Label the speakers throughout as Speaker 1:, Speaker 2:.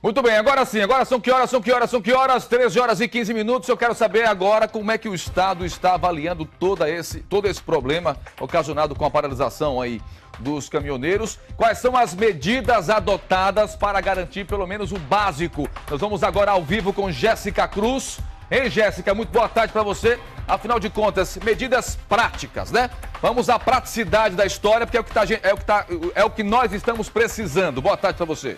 Speaker 1: Muito bem, agora sim, agora são que horas? 13 horas e 15 minutos. Eu quero saber agora como é que o Estado está avaliando todo esse problema ocasionado com a paralisação aí dos caminhoneiros. Quais são as medidas adotadas para garantir pelo menos o básico? Nós vamos agora ao vivo com Jéssica Cruz. Hein, Jéssica? Muito boa tarde para você. Afinal de contas, medidas práticas, né? Vamos à praticidade da história, porque é o que nós estamos precisando. Boa tarde para você.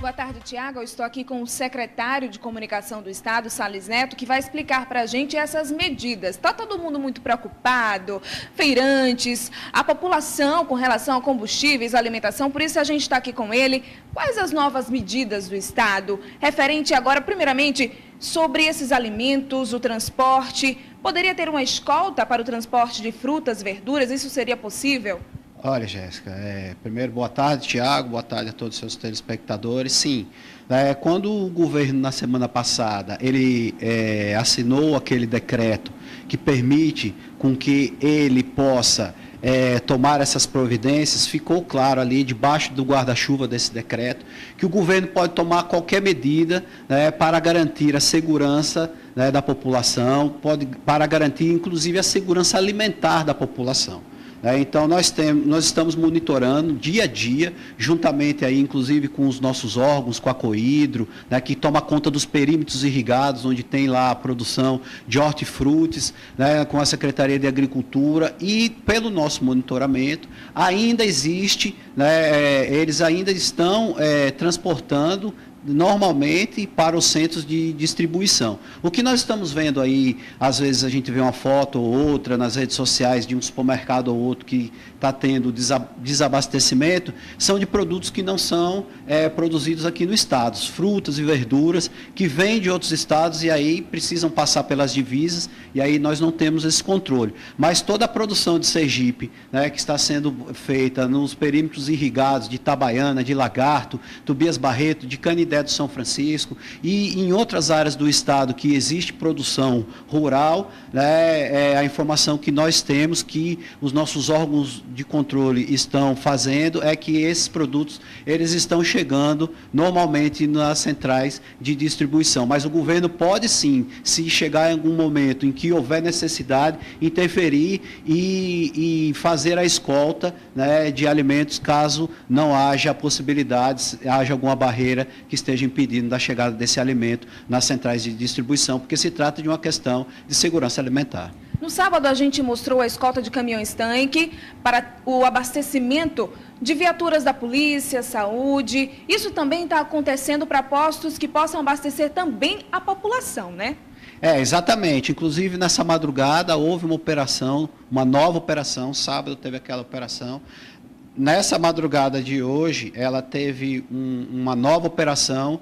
Speaker 2: Boa tarde, Tiago. Eu estou aqui com o secretário de Comunicação do Estado, Salles Neto, que vai explicar para a gente essas medidas. Está todo mundo muito preocupado, feirantes, a população com relação a combustíveis, alimentação, por isso a gente está aqui com ele. Quais as novas medidas do Estado, referente agora, primeiramente, sobre esses alimentos, o transporte? Poderia ter uma escolta para o transporte de frutas, verduras? Isso seria possível?
Speaker 3: Olha, Jéssica, primeiro, boa tarde, Tiago, boa tarde a todos os seus telespectadores. Sim, quando o governo, na semana passada, ele assinou aquele decreto que permite com que ele possa tomar essas providências, ficou claro ali, debaixo do guarda-chuva desse decreto, que o governo pode tomar qualquer medida para garantir a segurança da população, para garantir, inclusive, a segurança alimentar da população. Então, nós estamos monitorando dia a dia, juntamente aí, inclusive com os nossos órgãos, com a Coidro, que toma conta dos perímetros irrigados, onde tem lá a produção de hortifrutis, com a Secretaria de Agricultura, e pelo nosso monitoramento, ainda existe, eles ainda estão transportando normalmente para os centros de distribuição. O que nós estamos vendo aí, às vezes a gente vê uma foto ou outra nas redes sociais de um supermercado ou outro que está tendo desabastecimento, são de produtos que não são produzidos aqui no estado, frutas e verduras que vêm de outros estados e aí precisam passar pelas divisas e aí nós não temos esse controle. Mas toda a produção de Sergipe, que está sendo feita nos perímetros irrigados de Itabaiana, de Lagarto, Tobias Barreto, de Canidé do São Francisco e em outras áreas do estado que existe produção rural, a informação que nós temos que os nossos órgãos de controle estão fazendo é que esses produtos eles estão chegando normalmente nas centrais de distribuição, mas o governo pode sim, se chegar em algum momento em que houver necessidade, interferir e fazer a escolta de alimentos caso não haja possibilidades, haja alguma barreira que esteja impedindo da chegada desse alimento nas centrais de distribuição, porque se trata de uma questão de segurança alimentar.
Speaker 2: No sábado, a gente mostrou a escolta de caminhões-tanque para o abastecimento de viaturas da polícia, saúde. Isso também está acontecendo para postos que possam abastecer também a população, né?
Speaker 3: Exatamente. Inclusive, nessa madrugada, houve uma operação, uma nova operação. Sábado teve aquela operação. Nessa madrugada de hoje, ela teve uma nova operação,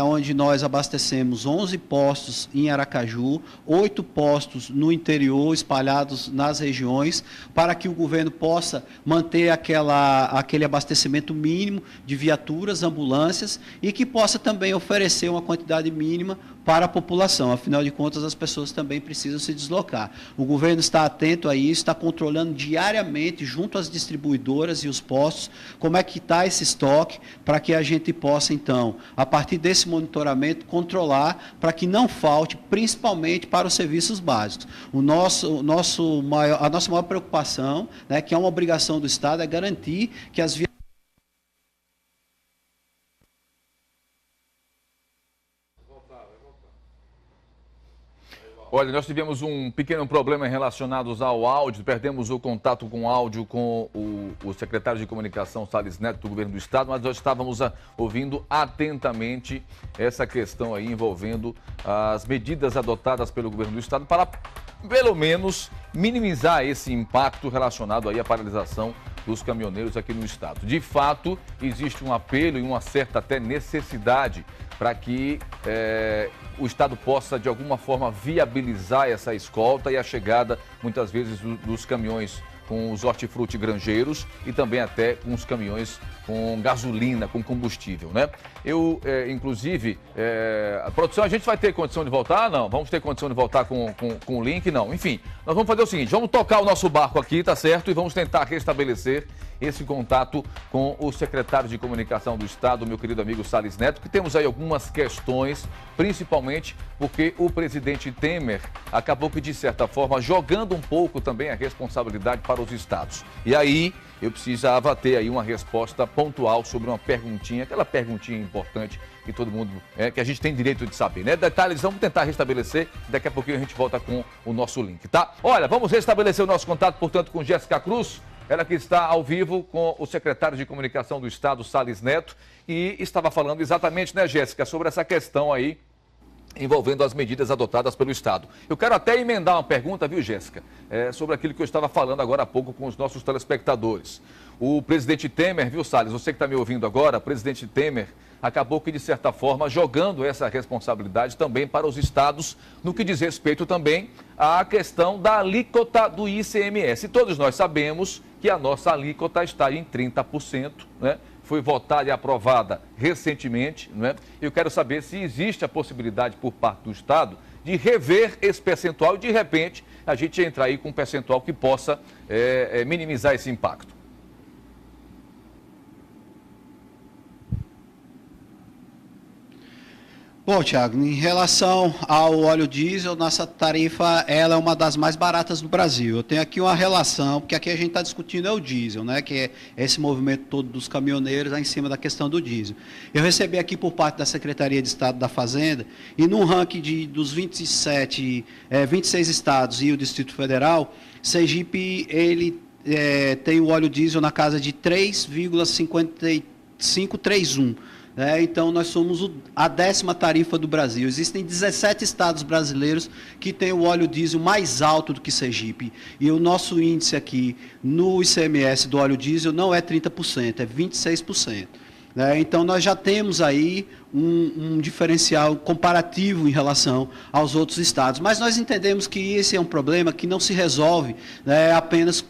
Speaker 3: onde nós abastecemos 11 postos em Aracaju, 8 postos no interior, espalhados nas regiões, para que o governo possa manter aquele abastecimento mínimo de viaturas, ambulâncias, e que possa também oferecer uma quantidade mínima para a população. Afinal de contas, as pessoas também precisam se deslocar. O governo está atento a isso, está controlando diariamente, junto às distribuidoras e os postos, como é que está esse estoque, para que a gente possa, então, a partir desse monitoramento, controlar para que não falte, principalmente para os serviços básicos. A nossa maior preocupação, que é uma obrigação do Estado, é garantir que as vias.
Speaker 1: Olha, nós tivemos um pequeno problema relacionado ao áudio, perdemos o contato com o áudio com o secretário de Comunicação, Salles Neto, do Governo do Estado, mas nós estávamos ouvindo atentamente essa questão aí envolvendo as medidas adotadas pelo Governo do Estado para, pelo menos, minimizar esse impacto relacionado aí à paralisação dos caminhoneiros aqui no Estado. De fato, existe um apelo e uma certa até necessidade para que o Estado possa, de alguma forma, viabilizar essa escolta e a chegada, muitas vezes, dos caminhões com os hortifruti granjeiros e também até com os caminhões com gasolina, com combustível, né? Inclusive, a produção, a gente vai ter condição de voltar? Não. Vamos ter condição de voltar com o link? Não. Enfim, nós vamos fazer o seguinte, vamos tocar o nosso barco aqui, tá certo? E vamos tentar restabelecer esse contato com o secretário de Comunicação do Estado, meu querido amigo Salles Neto, que temos aí algumas questões, principalmente porque o presidente Temer acabou que, de certa forma, jogando um pouco também a responsabilidade para os estados. E aí, eu precisava ter aí uma resposta pontual sobre uma perguntinha, aquela perguntinha importante que todo mundo, que a gente tem direito de saber, né? Detalhes, vamos tentar restabelecer, daqui a pouquinho a gente volta com o nosso link, tá? Olha, vamos restabelecer o nosso contato, portanto, com Jéssica Cruz, ela que está ao vivo com o secretário de Comunicação do Estado, Salles Neto, e estava falando exatamente, né, Jéssica, sobre essa questão aí envolvendo as medidas adotadas pelo Estado. Eu quero até emendar uma pergunta, viu, Jéssica, sobre aquilo que eu estava falando agora há pouco com os nossos telespectadores. O presidente Temer, viu, Salles, você que está me ouvindo agora, o presidente Temer acabou que, de certa forma, jogando essa responsabilidade também para os estados, no que diz respeito também à questão da alíquota do ICMS. E todos nós sabemos que a nossa alíquota está em 30%, né? Foi votada e aprovada recentemente, né? Eu quero saber se existe a possibilidade por parte do Estado de rever esse percentual e, de repente, a gente entrar aí com um percentual que possa minimizar esse impacto.
Speaker 3: Bom, Thiago, em relação ao óleo diesel, nossa tarifa ela é uma das mais baratas do Brasil. Eu tenho aqui uma relação, porque aqui a gente está discutindo o diesel, né, que é esse movimento todo dos caminhoneiros em cima da questão do diesel. Eu recebi aqui por parte da Secretaria de Estado da Fazenda, e no ranking dos 26 estados e o Distrito Federal, Sergipe ele tem o óleo diesel na casa de 3,5531. Então, nós somos a 10ª tarifa do Brasil. Existem 17 estados brasileiros que têm o óleo diesel mais alto do que Sergipe. E o nosso índice aqui no ICMS do óleo diesel não é 30%, é 26%. Então, nós já temos aí um diferencial comparativo em relação aos outros estados. Mas nós entendemos que esse é um problema que não se resolve apenas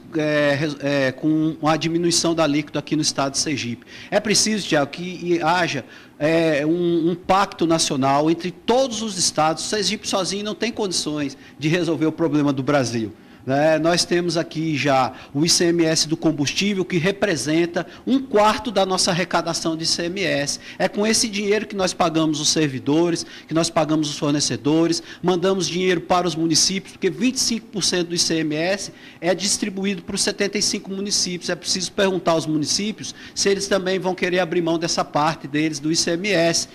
Speaker 3: com a diminuição da alíquota aqui no estado de Sergipe. É preciso, Tiago, que haja um pacto nacional entre todos os estados. Sergipe sozinho não tem condições de resolver o problema do Brasil. Nós temos aqui já o ICMS do combustível, que representa 1/4 da nossa arrecadação de ICMS. É com esse dinheiro que nós pagamos os servidores, que nós pagamos os fornecedores, mandamos dinheiro para os municípios, porque 25% do ICMS é distribuído para os 75 municípios. É preciso perguntar aos municípios se eles também vão querer abrir mão dessa parte deles do ICMS.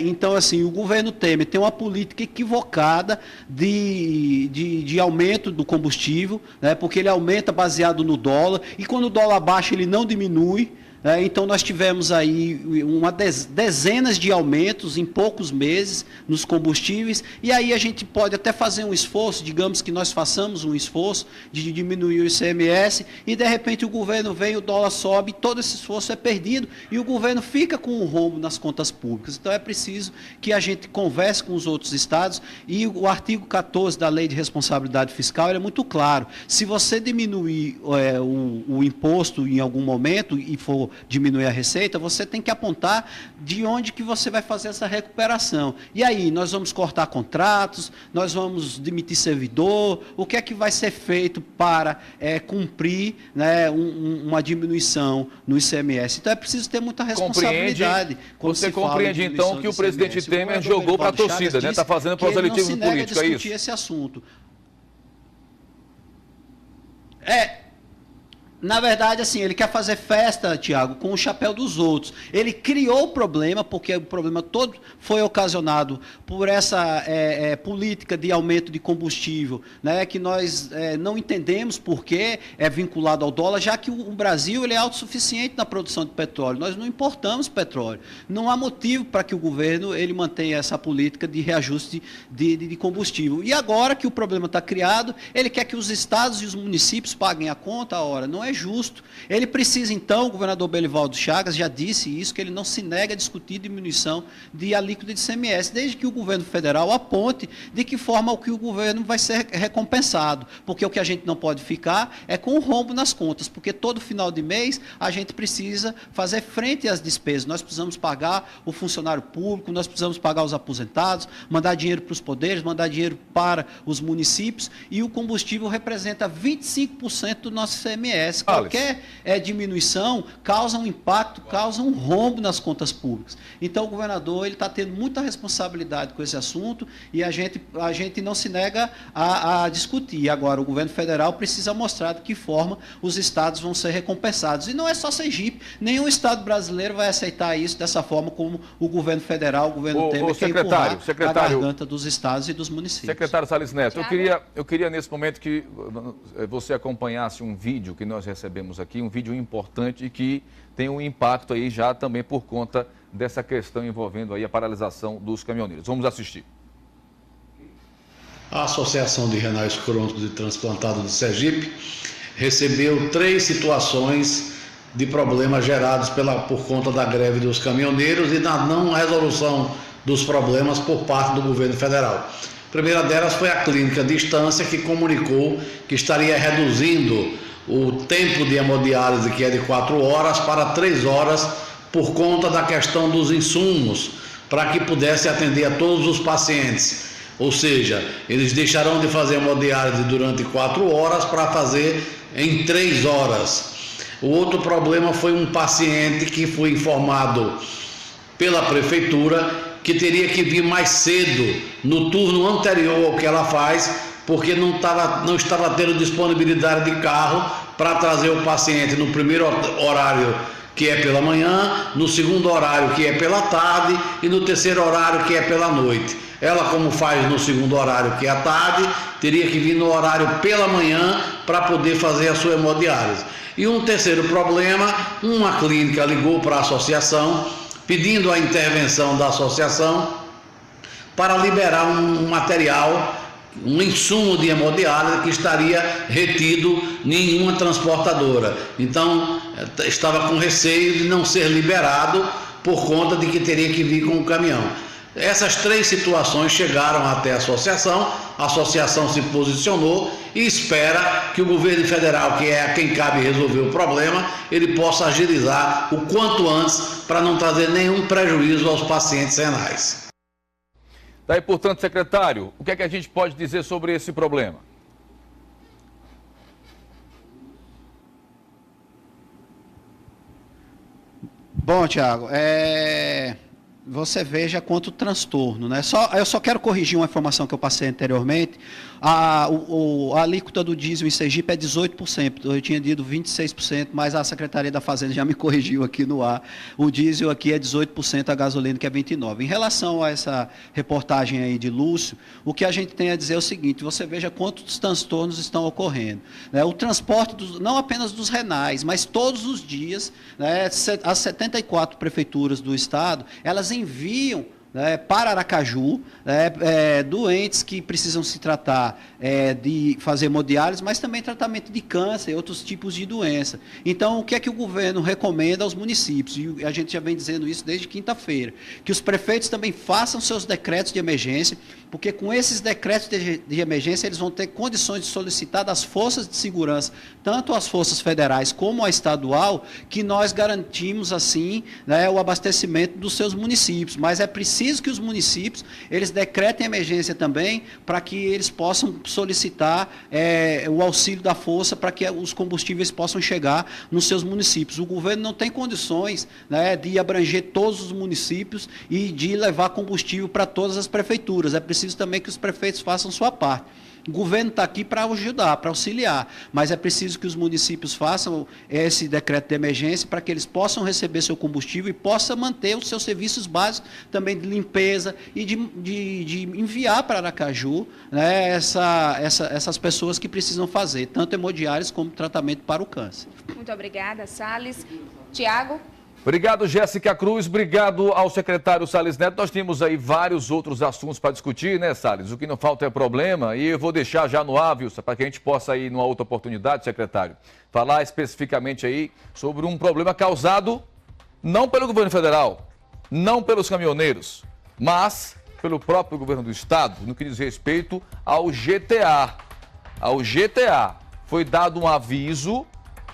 Speaker 3: Então, assim, o governo Temer tem uma política equivocada de aumento do combustível, porque ele aumenta baseado no dólar, e quando o dólar baixa ele não diminui. Então, nós tivemos aí dezenas de aumentos em poucos meses nos combustíveis, e aí a gente pode até fazer um esforço, digamos que nós façamos um esforço de diminuir o ICMS, e de repente o governo vem, o dólar sobe, todo esse esforço é perdido, e o governo fica com um rombo nas contas públicas. Então, é preciso que a gente converse com os outros estados, e o artigo 14 da Lei de Responsabilidade Fiscal é muito claro. Se você diminuir o imposto em algum momento e for diminuir a receita, você tem que apontar de onde que você vai fazer essa recuperação. E aí, nós vamos cortar contratos, nós vamos demitir servidor, o que é que vai ser feito para cumprir uma diminuição no ICMS? Então, é preciso ter muita responsabilidade.
Speaker 1: Você compreende, então, que o presidente Temer jogou para a torcida, né? Está fazendo proselitismo político, é isso?
Speaker 3: Esse assunto. Na verdade, assim, ele quer fazer festa, Tiago, com o chapéu dos outros. Ele criou o problema, porque o problema todo foi ocasionado por essa política de aumento de combustível, que nós não entendemos por que é vinculado ao dólar, já que o Brasil ele é autossuficiente na produção de petróleo. Nós não importamos petróleo. Não há motivo para que o governo ele mantenha essa política de reajuste de combustível. E agora que o problema está criado, ele quer que os estados e os municípios paguem a conta. Ora, não é é justo. Ele precisa, então, o governador Belivaldo Chagas já disse isso, que ele não se nega a discutir diminuição de alíquota de ICMS, desde que o governo federal aponte de que forma o que o governo vai ser recompensado. Porque o que a gente não pode ficar é com o rombo nas contas, porque todo final de mês a gente precisa fazer frente às despesas. Nós precisamos pagar o funcionário público, nós precisamos pagar os aposentados, mandar dinheiro para os poderes, mandar dinheiro para os municípios, e o combustível representa 25% do nosso ICMS. Qualquer diminuição causa um impacto, causa um rombo nas contas públicas. Então, o governador está tendo muita responsabilidade com esse assunto e a gente não se nega a discutir. Agora, o governo federal precisa mostrar de que forma os estados vão ser recompensados. E não é só Sergipe, nenhum estado brasileiro vai aceitar isso dessa forma como o governo federal, o governo Temer, quer empurrar a garganta dos estados e dos municípios.
Speaker 1: Secretário Salles Neto, eu queria nesse momento que você acompanhasse um vídeo que nós recebemos aqui, um vídeo importante e que tem um impacto aí já também por conta dessa questão envolvendo aí a paralisação dos caminhoneiros. Vamos assistir.
Speaker 4: A Associação de Renais Crônicos e Transplantados de Sergipe recebeu 3 situações de problemas gerados por conta da greve dos caminhoneiros e da não resolução dos problemas por parte do governo federal. A primeira delas foi a clínica Distância, que comunicou que estaria reduzindo o tempo de hemodiálise, que é de 4 horas, para 3 horas, por conta da questão dos insumos, para que pudesse atender a todos os pacientes. Ou seja, eles deixarão de fazer hemodiálise durante 4 horas para fazer em 3 horas. O outro problema foi um paciente que foi informado pela prefeitura que teria que vir mais cedo, no turno anterior ao que ela faz, porque não estava tendo disponibilidade de carro para trazer o paciente no primeiro horário, que é pela manhã, no segundo horário, que é pela tarde, e no terceiro horário, que é pela noite. Ela, como faz no segundo horário, que é a tarde, teria que vir no horário pela manhã para poder fazer a sua hemodiálise. E um terceiro problema, uma clínica ligou para a associação, pedindo a intervenção da associação para liberar um material, um insumo de hemodiálise que estaria retido em uma transportadora. Então, estava com receio de não ser liberado por conta de que teria que vir com o caminhão. Essas 3 situações chegaram até a associação se posicionou e espera que o governo federal, que é a quem cabe resolver o problema, ele possa agilizar o quanto antes para não trazer nenhum prejuízo aos pacientes renais.
Speaker 1: Daí, portanto, secretário, o que é que a gente pode dizer sobre esse problema?
Speaker 3: Bom, Tiago, você veja quanto transtorno, né? Eu só quero corrigir uma informação que eu passei anteriormente. A alíquota do diesel em Sergipe é 18%, eu tinha dito 26%, mas a Secretaria da Fazenda já me corrigiu aqui no ar. O diesel aqui é 18%, a gasolina que é 29%. Em relação a essa reportagem aí de Lúcio, o que a gente tem a dizer é o seguinte: você veja quantos transtornos estão ocorrendo, né? O transporte, não apenas dos renais, mas todos os dias, né, as 74 prefeituras do estado, elas enviam para Aracaju, doentes que precisam se tratar de fazer hemodiálise, mas também tratamento de câncer e outros tipos de doença. Então, o que é que o governo recomenda aos municípios? E a gente já vem dizendo isso desde quinta-feira, que os prefeitos também façam seus decretos de emergência, porque com esses decretos de emergência eles vão ter condições de solicitar das forças de segurança, tanto as forças federais como a estadual, que nós garantimos assim, né, o abastecimento dos seus municípios. Mas é preciso que os municípios eles decretem emergência também, para que eles possam solicitar o auxílio da força para que os combustíveis possam chegar nos seus municípios. O governo não tem condições, né, de abranger todos os municípios e de levar combustível para todas as prefeituras. É preciso também que os prefeitos façam sua parte. O governo está aqui para ajudar, para auxiliar, mas é preciso que os municípios façam esse decreto de emergência para que eles possam receber seu combustível e possam manter os seus serviços básicos também de limpeza e de enviar para Aracaju, né, essas pessoas que precisam fazer, tanto hemodiálise como tratamento para o câncer.
Speaker 2: Muito obrigada, Salles. Tiago?
Speaker 1: Obrigado, Jéssica Cruz. Obrigado ao secretário Salles Neto. Nós temos aí vários outros assuntos para discutir, né, Salles? O que não falta é problema. E eu vou deixar já no ar, viu, para que a gente possa ir numa outra oportunidade, secretário, falar especificamente aí sobre um problema causado não pelo governo federal, não pelos caminhoneiros, mas pelo próprio governo do estado, no que diz respeito ao GTA. Ao GTA foi dado um aviso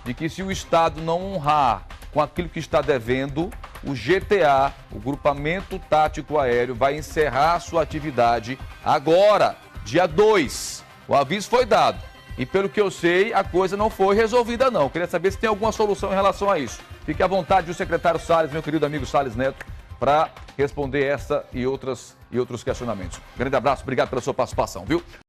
Speaker 1: de que se o estado não honrar com aquilo que está devendo, o GTA, o Grupamento Tático Aéreo, vai encerrar sua atividade agora, dia 2. O aviso foi dado. E pelo que eu sei, a coisa não foi resolvida não. Queria saber se tem alguma solução em relação a isso. Fique à vontade, o secretário Salles, meu querido amigo Salles Neto, para responder essa e outros questionamentos. Grande abraço, obrigado pela sua participação, viu?